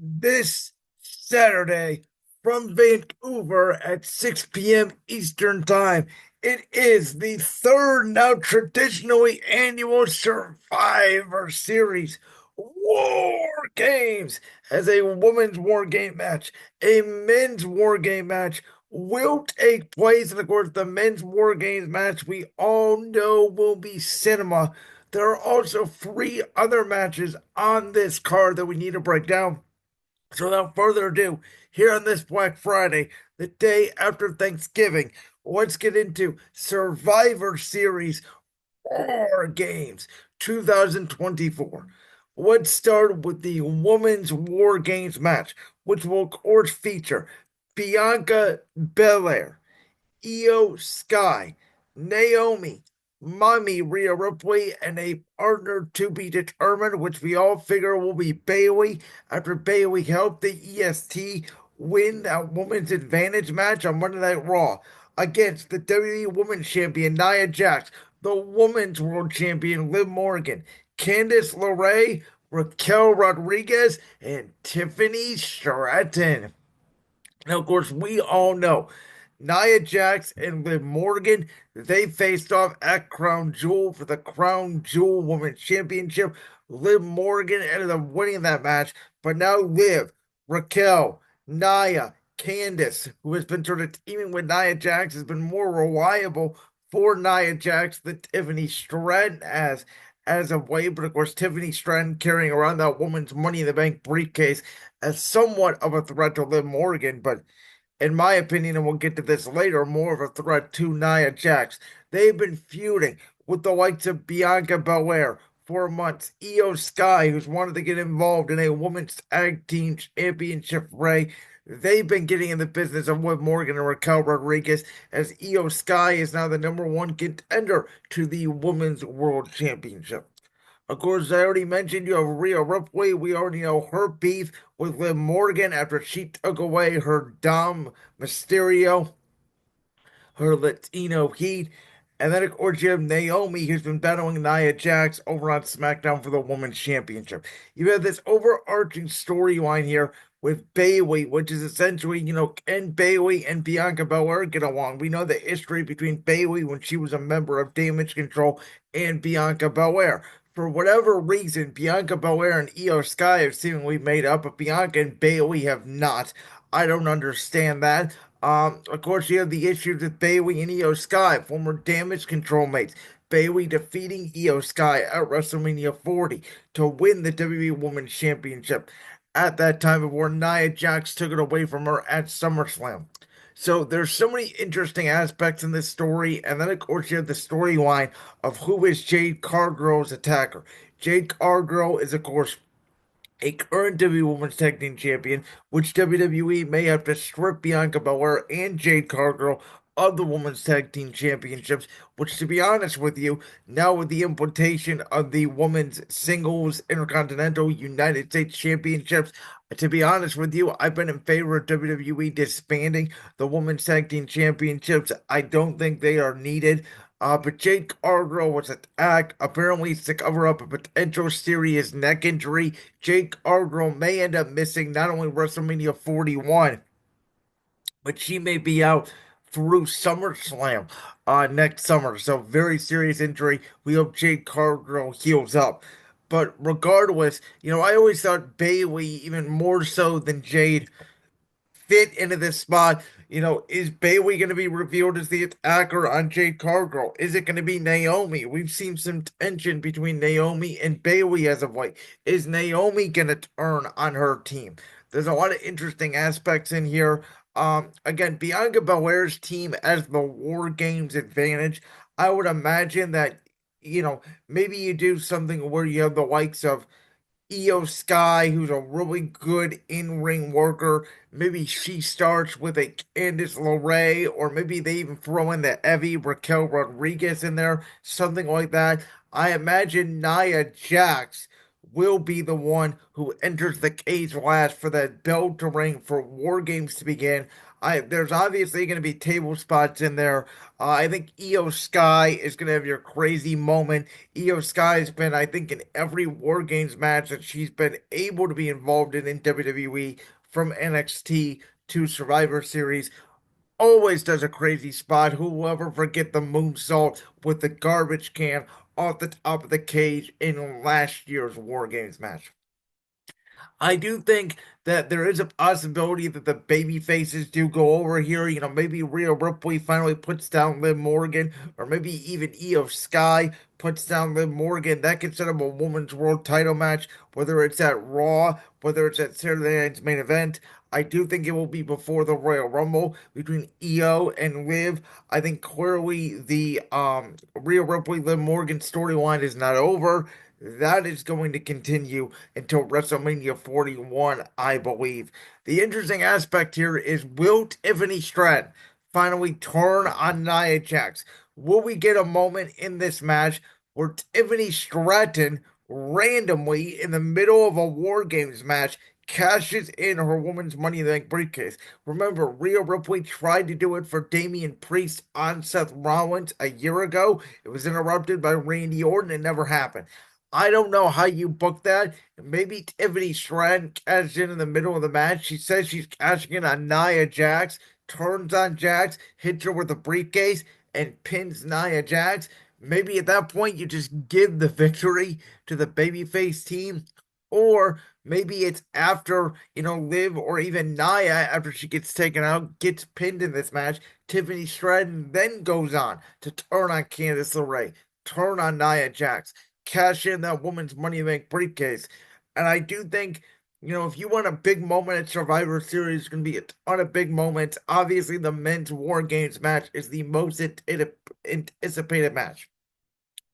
this Saturday from Vancouver at 6 p.m. Eastern Time. It is the third, now traditionally annual Survivor Series War Games as a women's war game match, a men's war game match will take place. And of course, the men's war games match we all know will be cinema. There are also three other matches on this card that we need to break down. So without further ado, here on this Black Friday, the day after Thanksgiving, let's get into Survivor Series War Games 2024. Let's start with the Women's War Games match, which will of course feature Bianca Belair, Io Sky, Naomi, Mommy Rhea Ripley, and a partner to be determined, which we all figure will be Bayley after Bayley helped the EST win that women's advantage match on Monday Night Raw against the WWE Women's Champion Nia Jax, the Women's World Champion Liv Morgan, Candice LeRae, Raquel Rodriguez, and Tiffany Stratton. Now, of course, we all know Nia Jax and Liv Morgan, they faced off at Crown Jewel for the Crown Jewel Women's Championship. Liv Morgan ended up winning that match, but now Liv, Raquel, Nia, Candice, who has been sort of teaming with Nia Jax, has been more reliable for Nia Jax than Tiffany Stratton as of late. But of course, Tiffany Stratton carrying around that woman's Money in the Bank briefcase as somewhat of a threat to Liv Morgan, but in my opinion, and we'll get to this later, more of a threat to Nia Jax. They've been feuding with the likes of Bianca Belair for months. Io Sky, who's wanted to get involved in a women's tag team championship fray. They've been getting in the business of Liv Morgan and Raquel Rodriguez, as Io Sky is now the number one contender to the Women's World Championship. Of course, I already mentioned you have Rhea Ripley. We already know her beef with Liv Morgan after she took away her Dom Mysterio, her Latino heat. And then, of course, you have Naomi, who's been battling Nia Jax over on SmackDown for the Women's Championship. You have this overarching storyline here with Bayley, which is essentially, can Bayley and Bianca Belair get along? We know the history between Bayley when she was a member of Damage Control and Bianca Belair. For whatever reason, Bianca Belair and Io Sky have seemingly made up, but Bianca and Bayley have not. I don't understand that. Of course, you have the issues with Bayley and Io Sky, former Damage Control mates. Bayley defeating Io Sky at WrestleMania 40 to win the WWE Women's Championship at that time before Nia Jax took it away from her at SummerSlam. So there's so many interesting aspects in this story, and then of course you have the storyline of who is Jade Cargill's attacker. Jade Cargill is of course a current WWE Women's Tag Team Champion, which WWE may have to strip Bianca Belair and Jade Cargill of the Women's Tag Team Championships, which, to be honest with you, now with the implementation of the Women's Singles Intercontinental United States Championships, to be honest with you, I've been in favor of WWE disbanding the Women's Tag Team Championships. I don't think they are needed. But Jade Cargill was attacked, apparently to cover up a potential serious neck injury. Jade Cargill may end up missing not only WrestleMania 41, but she may be out through SummerSlam next summer. So very serious injury. We hope Jade Cargill heals up. But regardless, I always thought Bayley, even more so than Jade, fit into this spot. Is Bayley going to be revealed as the attacker on Jade Cargill? Is it going to be Naomi? We've seen some tension between Naomi and Bayley as of late. Is Naomi going to turn on her team? There's a lot of interesting aspects in here. Again, Bianca Belair's team as the War Games advantage. I would imagine that, maybe you do something where you have the likes of Io Sky, who's a really good in-ring worker. Maybe she starts with a Candice LeRae, or maybe they even throw in the Evie Raquel Rodriguez in there, something like that. I imagine Nia Jax will be the one who enters the cage last for that bell to ring for War Games to begin. There's obviously going to be table spots in there. I think Io Sky is going to have your crazy moment. Io Sky has been, I think, in every War Games match that she's been able to be involved in WWE, from NXT to Survivor Series. Always does a crazy spot. Who will ever forget the moonsault with the garbage can off the top of the cage in last year's War Games match? I do think that there is a possibility that the baby faces do go over here. Maybe Rhea Ripley finally puts down Liv Morgan, or maybe even Io Sky puts down Liv Morgan. That could set up a women's world title match, whether it's at Raw, whether it's at Saturday night's main event. I do think it will be before the Royal Rumble between Io and Liv. I think clearly the Rhea Ripley Liv Morgan storyline is not over. That is going to continue until WrestleMania 41, I believe. The interesting aspect here is, will Tiffany Stratton finally turn on Nia Jax? Will we get a moment in this match where Tiffany Stratton randomly, in the middle of a War Games match, cashes in her woman's Money in the Bank briefcase? Remember, Rhea Ripley tried to do it for Damian Priest on Seth Rollins a year ago. It was interrupted by Randy Orton. It never happened. I don't know how you book that. Maybe Tiffany Stratton cashes in the middle of the match. She says she's cashing in on Nia Jax, turns on Jax, hits her with a briefcase, and pins Nia Jax. Maybe at that point you just give the victory to the babyface team. Or maybe it's after, Liv or even Nia, after she gets taken out, gets pinned in this match. Tiffany Stratton then goes on to turn on Candice LeRae, turn on Nia Jax, cash in that woman's Money in the Bank briefcase. And I do think, if you want a big moment at Survivor Series, there's going to be a ton of big moments. Obviously, the men's War Games match is the most anticipated match.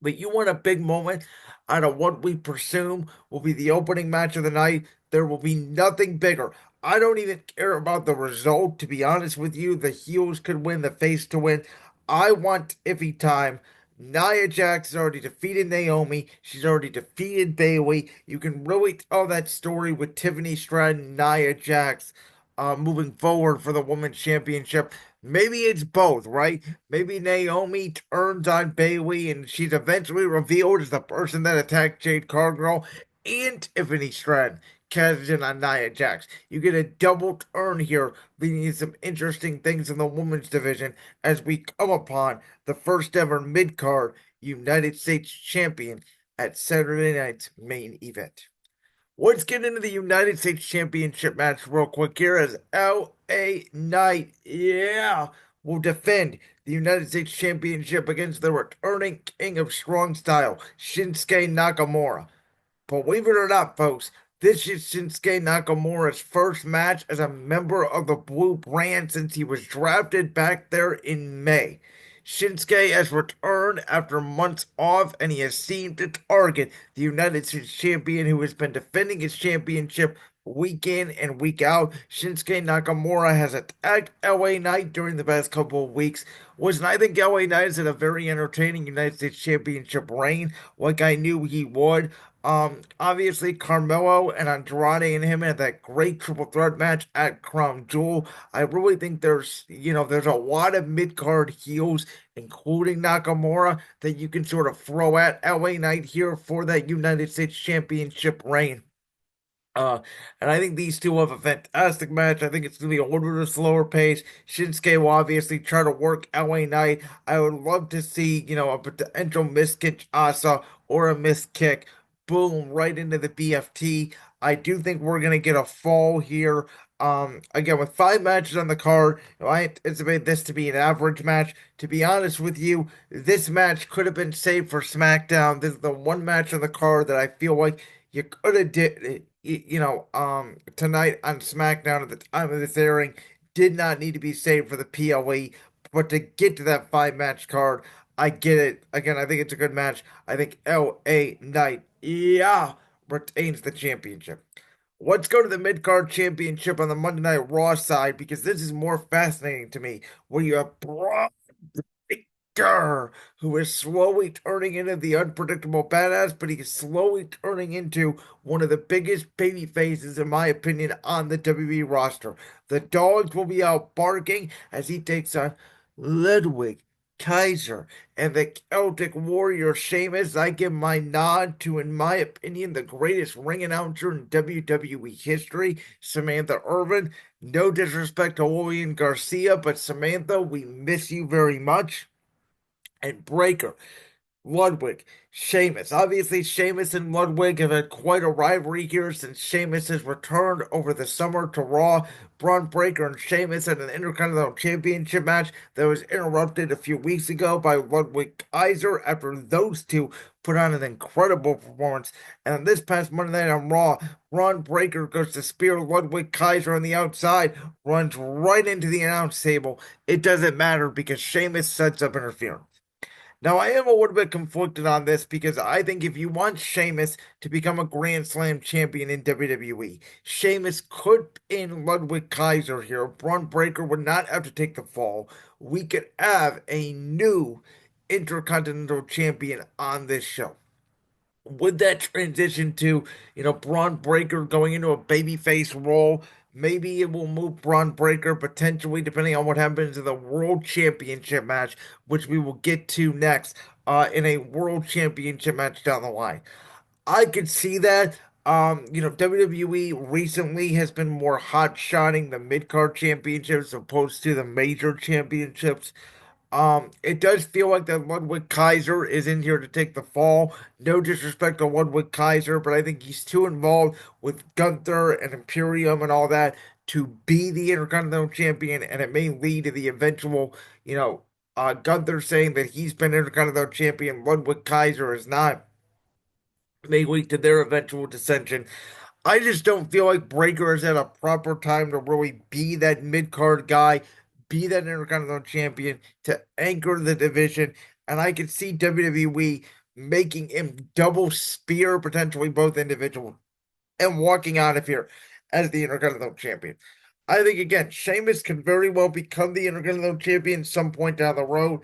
But you want a big moment out of what we presume will be the opening match of the night. There will be nothing bigger. I don't even care about the result, to be honest with you. The heels could win, the face to win. I want iffy time. Nia Jax has already defeated Naomi. She's already defeated Bayley. You can really tell that story with Tiffany Stratton, Nia Jax, moving forward for the Women's Championship. Maybe it's both, right? Maybe Naomi turns on Bayley and she's eventually revealed as the person that attacked Jade Cargill, and Tiffany Stratton cashes in on Nia Jax. You get a double turn here, leading to some interesting things in the women's division as we come upon the first ever mid card United States champion at Saturday night's main event. Let's get into the United States Championship match real quick here as LA Knight, yeah, will defend the United States Championship against the returning King of Strong Style, Shinsuke Nakamura. Believe it or not, folks, this is Shinsuke Nakamura's first match as a member of the Blue Brand since he was drafted back there in May. Shinsuke has returned after months off, and he has seemed to target the United States champion, who has been defending his championship week in and week out. Shinsuke Nakamura has attacked LA Knight during the past couple of weeks. Listen, I think LA Knight has had a very entertaining United States Championship reign, like I knew he would. Obviously Carmelo and Andrade and him had that great triple threat match at Crown Jewel. I really think there's a lot of mid-card heels, including Nakamura, that you can sort of throw at LA Knight here for that United States Championship reign. Uh, and I think these two have a fantastic match. I think it's going to be a little bit of a slower pace. Shinsuke will obviously try to work LA Knight. I would love to see, a potential missed kick Asa or a missed kick. Boom, right into the BFT. I do think we're going to get a fall here. Again, with 5 matches on the card, I anticipate this to be an average match. To be honest with you, this match could have been saved for SmackDown. This is the one match on the card that I feel like you could have did, tonight on SmackDown at the time of this airing did not need to be saved for the PLE, but to get to that 5 match card, I get it. Again, I think it's a good match. I think LA Knight, yeah, retains the championship. Let's go to the mid card championship on the Monday Night Raw side because this is more fascinating to me. Where you have Braun Breakker, who is slowly turning into the unpredictable badass, but he's slowly turning into one of the biggest baby faces, in my opinion, on the WWE roster. The dogs will be out barking as he takes on Ludwig Kaiser and the Celtic Warrior Sheamus. I give my nod to, in my opinion, the greatest ring announcer in WWE history, Samantha Irvin. No disrespect to William Garcia, but Samantha, we miss you very much. And Breaker, Ludwig, Sheamus. Obviously, Sheamus and Ludwig have had quite a rivalry here since Sheamus has returned over the summer to Raw. Braun Breaker and Sheamus had an Intercontinental Championship match that was interrupted a few weeks ago by Ludwig Kaiser after those two put on an incredible performance. And this past Monday night on Raw, Braun Breaker goes to spear Ludwig Kaiser on the outside, runs right into the announce table. It doesn't matter because Sheamus sets up interference. Now, I am a little bit conflicted on this because I think if you want Sheamus to become a Grand Slam champion in WWE, Sheamus could pin Ludwig Kaiser here. Braun Breaker would not have to take the fall. We could have a new Intercontinental Champion on this show. Would that transition to, Braun Breaker going into a babyface role? Maybe it will move Braun Breaker potentially, depending on what happens in the World Championship match, which we will get to next, in a World Championship match down the line. I could see that. WWE recently has been more hot-shotting the mid-card championships opposed to the major championships. It does feel like that Ludwig Kaiser is in here to take the fall. No disrespect to Ludwig Kaiser, but I think he's too involved with Gunther and Imperium and all that to be the Intercontinental Champion, and it may lead to the eventual, Gunther saying that he's been Intercontinental Champion, Ludwig Kaiser is not, may lead to their eventual dissension. I just don't feel like Breaker is at a proper time to really be that mid card guy, be that Intercontinental Champion to anchor the division. And I could see WWE making him double spear potentially both individuals and walking out of here as the Intercontinental Champion. I think again, Sheamus can very well become the Intercontinental Champion some point down the road.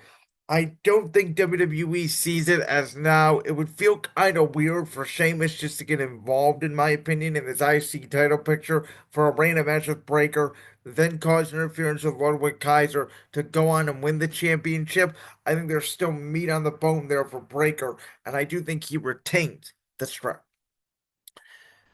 I don't think WWE sees it as now. It would feel kind of weird for Sheamus just to get involved, in my opinion, in this IC title picture for a random match with Breaker, then cause interference with Ludwig Kaiser to go on and win the championship. I think there's still meat on the bone there for Breaker, and I do think he retains the strap.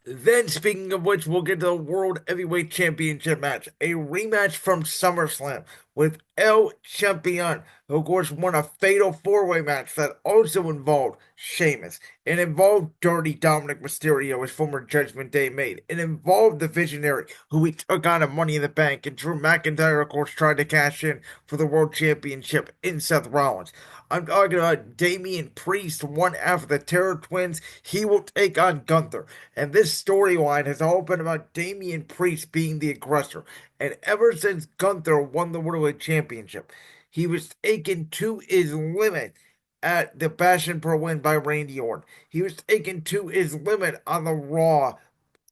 Then, speaking of which, we'll get to the World Heavyweight Championship match. A rematch from SummerSlam with El Champion, who of course won a fatal four-way match that also involved Sheamus. It involved Dirty Dominic Mysterio, his former Judgment Day mate. It involved the Visionary, who he took on at Money in the Bank. And Drew McIntyre, of course, tried to cash in for the World Championship in Seth Rollins. I'm talking about Damian Priest, one half of the Terror Twins. He will take on Gunther. And this storyline has all been about Damian Priest being the aggressor. And ever since Gunther won the World Championship, he was taken to his limit at the Bash and Pro win by Randy Orton. He was taken to his limit on the Raw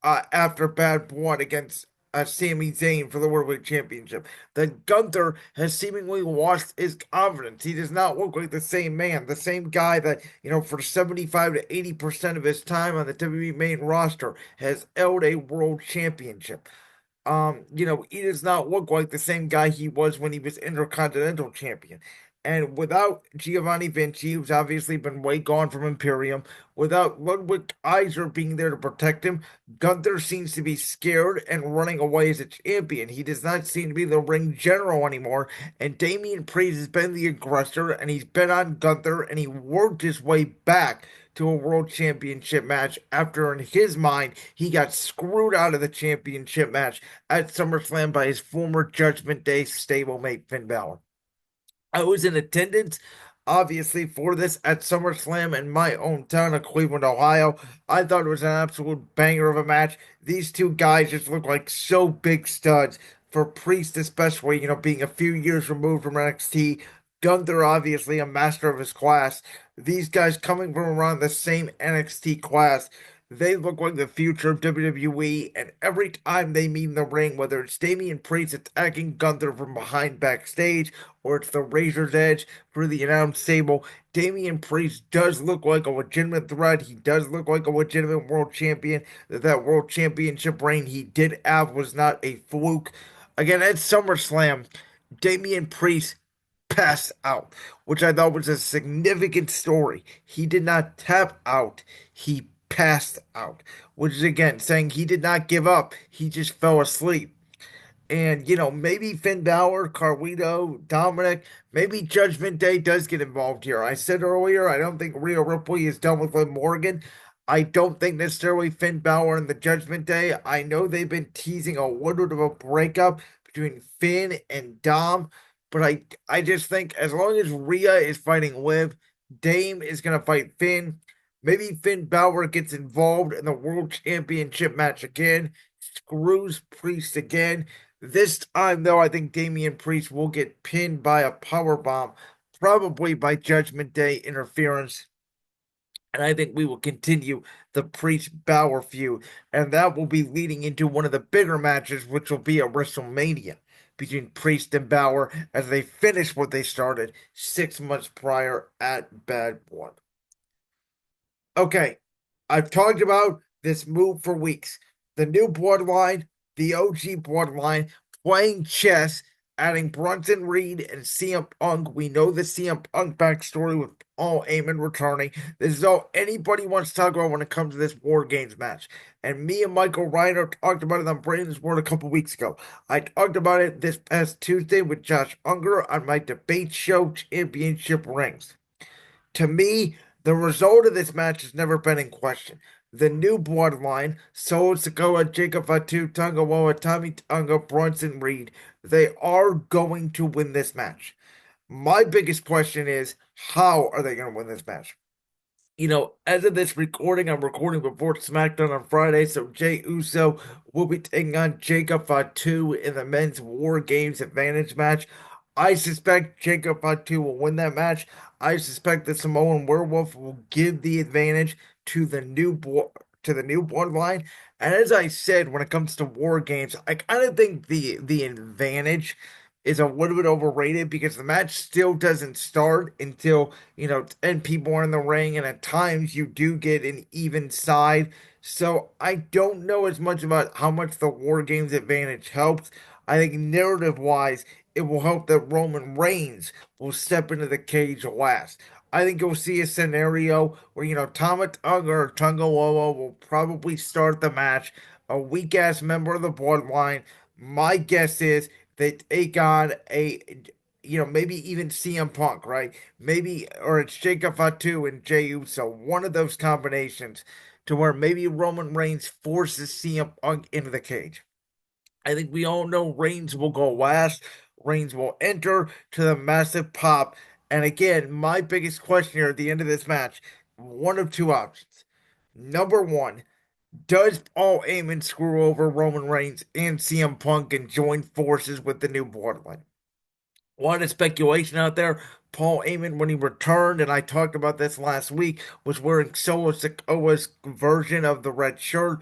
after Bad Blood against Sami Zayn for the World Championship. That Gunther has seemingly lost his confidence. He does not look like the same man, the same guy that, for 75 to 80% of his time on the WWE main roster has held a World Championship. He does not look like the same guy he was when he was Intercontinental Champion. And without Giovanni Vinci, who's obviously been way gone from Imperium, without Ludwig Kaiser being there to protect him, Gunther seems to be scared and running away as a champion. He does not seem to be the ring general anymore. And Damian Priest has been the aggressor, and he's been on Gunther, and he worked his way back to a world championship match after, in his mind, he got screwed out of the championship match at SummerSlam by his former Judgment Day stablemate Finn Balor. I was in attendance, obviously, for this at SummerSlam in my own town of Cleveland, Ohio. I thought it was an absolute banger of a match. These two guys just look like so big studs. For Priest, especially, being a few years removed from NXT. Gunther, obviously, a master of his class. These guys coming from around the same NXT class. They look like the future of WWE, and every time they meet in the ring, whether it's Damian Priest attacking Gunther from behind backstage, or it's the Razor's Edge for the announce table, Damian Priest does look like a legitimate threat. He does look like a legitimate world champion. That world championship reign he did have was not a fluke. Again, at SummerSlam, Damian Priest passed out, which I thought was a significant story. He did not tap out, he passed out, which is again saying he did not give up, he just fell asleep. And, maybe Finn Balor, Carlito, Dominic, maybe Judgment Day does get involved here. I said earlier, I don't think Rhea Ripley is done with Liv Morgan. I don't think necessarily Finn Balor and the Judgment Day. I know they've been teasing a little bit of a breakup between Finn and Dom, but I just think as long as Rhea is fighting Liv, Dame is going to fight Finn. Maybe Finn Balor gets involved in the World Championship match again, screws Priest again. This time, though, I think Damian Priest will get pinned by a power bomb, probably by Judgment Day interference. And I think we will continue the Priest Balor feud. And that will be leading into one of the bigger matches, which will be at WrestleMania between Priest and Balor as they finish what they started 6 months prior at Bad Blood. Okay, I've talked about this move for weeks. The new bloodline, the OG bloodline, playing chess, adding Bronson Reed and CM Punk. We know the CM Punk backstory with Paul Heyman returning. This is all anybody wants to talk about when it comes to this War Games match. And me and Michael Reiner talked about it on Brandon's Word a couple weeks ago. I talked about it this past Tuesday with Josh Unger on my debate show, Championship Rings. To me, the result of this match has never been in question. The new bloodline, Solo Sikoa, Jacob Fatu, Tonga Loa, Tommy Tonga, Bronson Reed, they are going to win this match. My biggest question is, how are they going to win this match? As of this recording, I'm recording before SmackDown on Friday, so Jey Uso will be taking on Jacob Fatu in the men's War Games Advantage match. I suspect Jacob Fatu will win that match. I suspect the Samoan Werewolf will give the advantage to the new bloodline. And as I said, when it comes to War Games, I kind of think the advantage is a little bit overrated because the match still doesn't start until 10 people are in the ring, and at times you do get an even side. So I don't know as much about how much the War Games advantage helps. I think narrative wise, it will help that Roman Reigns will step into the cage last. I think you'll see a scenario where, Tama Tonga or Tonga Loa will probably start the match, a weak ass member of the bloodline. My guess is they take on maybe even CM Punk, right? Maybe, or it's Jacob Fatu and Jey Uso, one of those combinations to where maybe Roman Reigns forces CM Punk into the cage. I think we all know Reigns will go last. Reigns will enter to the massive pop. And again, my biggest question here at the end of this match, one of two options. Number one, does Paul Heyman screw over Roman Reigns and CM Punk and join forces with the new bloodline? A lot of speculation out there. Paul Heyman, when he returned, and I talked about this last week, was wearing Solo Sikoa's version of the red shirt.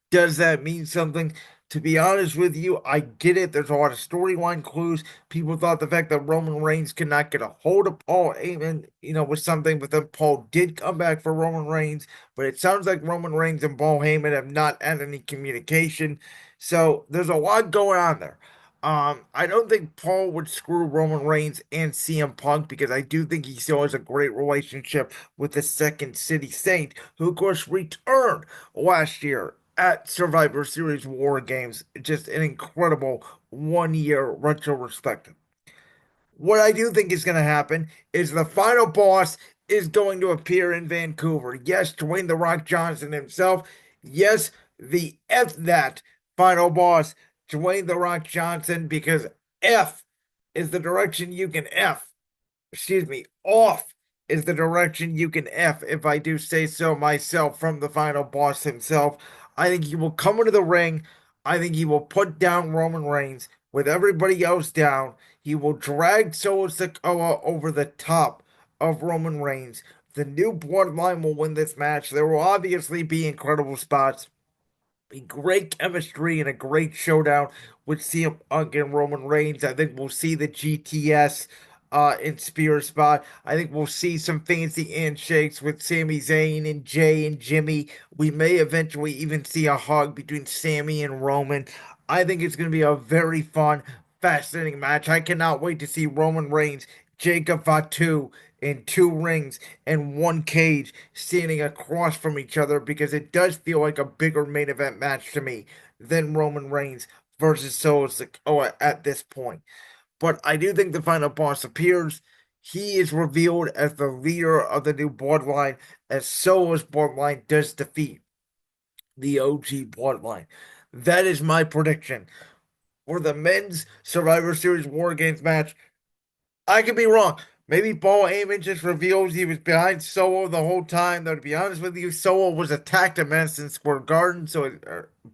Does that mean something? To be honest with you, I get it. There's a lot of storyline clues. People thought the fact that Roman Reigns could not get a hold of Paul Heyman, was something, but then Paul did come back for Roman Reigns. But it sounds like Roman Reigns and Paul Heyman have not had any communication. So there's a lot going on there. I don't think Paul would screw Roman Reigns and CM Punk because I do think he still has a great relationship with the Second City Saint, who of course returned last year at Survivor Series War Games. Just an incredible 1 year retrospective. What I do think is going to happen is the final boss is going to appear in Vancouver. Yes, Dwayne The Rock Johnson himself. Yes, the F that final boss, Dwayne The Rock Johnson, because F is the direction you can F. Excuse me, off is the direction you can F, if I do say so myself, from the final boss himself. I think he will come into the ring. I think he will put down Roman Reigns with everybody else down. He will drag Solo Sikoa over the top of Roman Reigns. The new Bloodline will win this match. There will obviously be incredible spots, a great chemistry, and a great showdown with CM Punk and Roman Reigns. I think we'll see the GTS in Spear spot. I think we'll see some fancy handshakes with Sami Zayn and Jay and Jimmy. We may eventually even see a hug between Sami and Roman. I think it's going to be a very fun, fascinating match. I cannot wait to see Roman Reigns, Jacob Fatu in two rings and one cage standing across from each other, because it does feel like a bigger main event match to me than Roman Reigns versus Solo Sikoa at this point. But I do think the final boss appears. He is revealed as the leader of the new bloodline, as Solo's bloodline does defeat the OG bloodline. That is my prediction for the men's Survivor Series War Games match. I could be wrong. Maybe Paul Heyman just reveals he was behind Solo the whole time. Though, to be honest with you, Solo was attacked at Madison Square Garden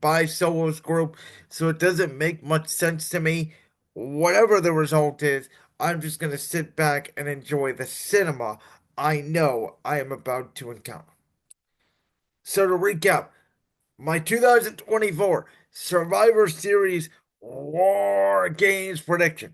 by Solo's group, so it doesn't make much sense to me. Whatever the result is, I'm just going to sit back and enjoy the cinema I know I am about to encounter. So, to recap, my 2024 Survivor Series War Games prediction.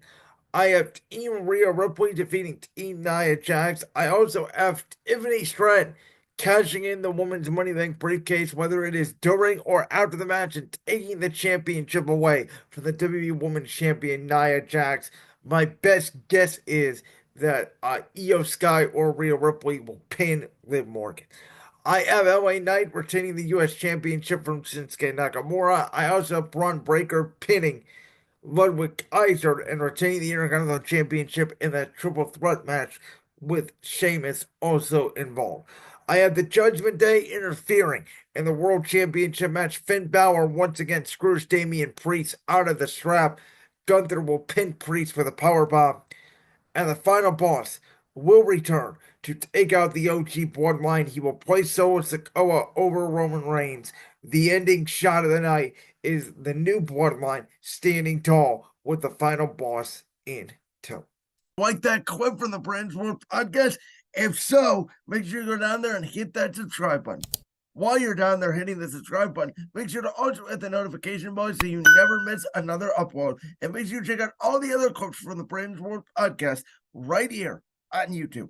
I have Team Rhea Ripley defeating Team Nia Jax. I also have Tiffany Stratton cashing in the Women's Money Bank briefcase, whether it is during or after the match, and taking the championship away from the WWE Women's Champion Nia Jax. My best guess is that Io Sky or Rhea Ripley will pin Liv Morgan. I have LA Knight retaining the U.S. Championship from Shinsuke Nakamura. I also have Braun Breaker pinning Ludwig Kaiser and retaining the Intercontinental Championship in that triple threat match with Sheamus also involved. I have the Judgment Day interfering in the World Championship match. Finn Balor once again screws Damian Priest out of the strap. Gunther will pin Priest for the powerbomb. And the final boss will return to take out the OG bloodline. He will place Solo Sikoa over Roman Reigns. The ending shot of the night is the new bloodline standing tall with the final boss in tow. Like that clip from the Brands World podcast? If so, make sure you go down there and hit that subscribe button. While you're down there hitting the subscribe button, make sure to also hit the notification bell so you never miss another upload. And make sure you check out all the other clips from the Brands World podcast right here on YouTube.